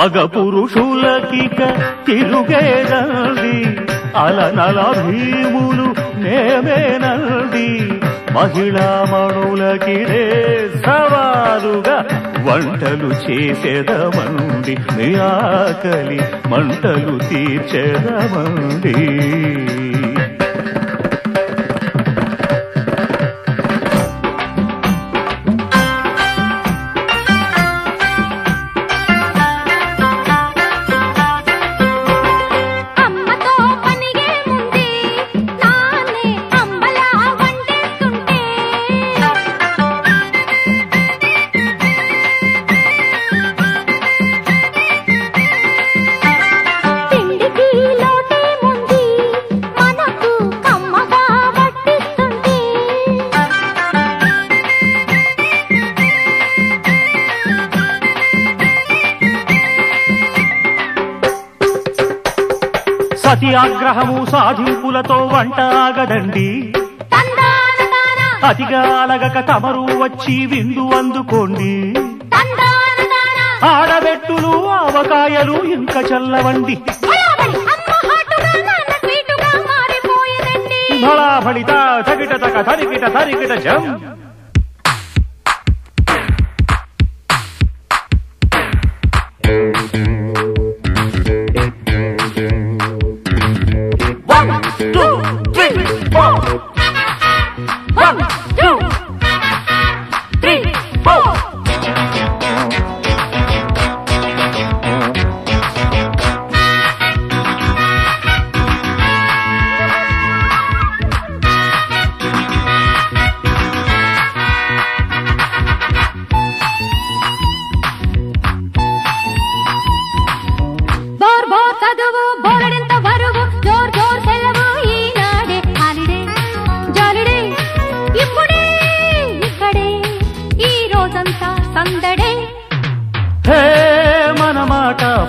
మగ పురుషులకిక తిరుగేదండి అలనల భీములు నేమేనండి మహిళా మణులకిదే సవాలుగా వంటలు చేసేదమండి నీ ఆకలి మంటలు తీర్చేదమండి సత్యాగ్రహము సాధింపులతో వంట ఆగదండి అతిగా అలగక తమరు వచ్చి విందు అందుకోండి ఆడబెట్టులు ఆవకాయలు ఇంకా చల్లవండి భళాభళిత తగిట తక తరికిట తరికిట జం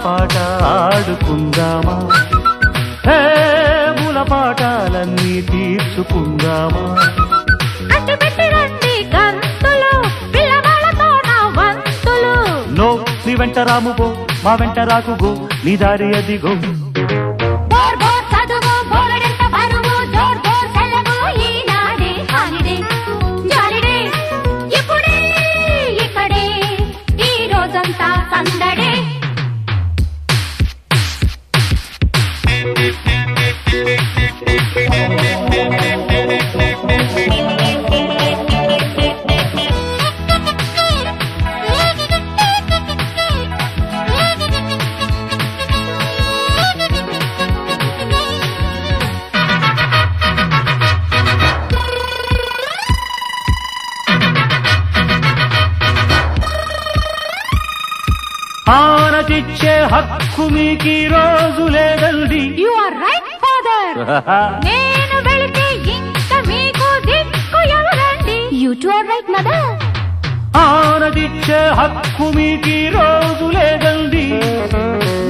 పాట ఆడుకుందామా హే మూల పాఠాలన్నీ తీర్చుకుందామా నో నీ వెంట రాముగో మా వెంట రాకుగో నీ దారి అదిగో ఆనతిచ్చే హక్కు మీకీ రోజు లేదండి యు ఆర్ రైట్ ఫాదర్ నేను వెళితే ఇంకా మీకు దిక్కు ఎవరండి you too are right mother ఆనతిచ్చే హక్కు మీకీ రోజు లేదండి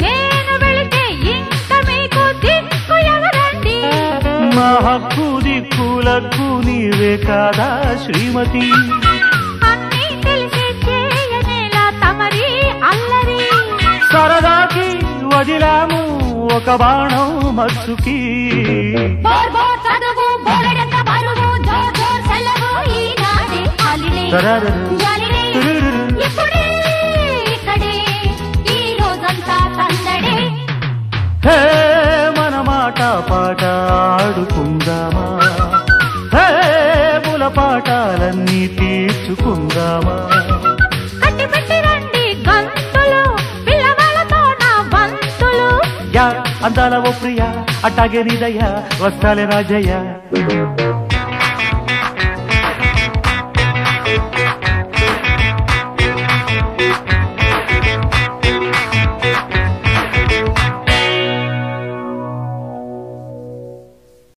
నేను వెళితే ఇంకా మీకు దిక్కు ఎవరండి మా హక్కు దిక్కులకు నీవే కాదా శ్రీమతి సరదాకి వదిలాము ఒక బాణం మత్సుకి హే మన మాట పాట ఆడుకుందామా హే మూల పాఠాలన్నీ తీర్చుకుందామా అందాల ఓ ప్రియ అట్టాగే నీదయ్యా వస్తాలే రాజయ్య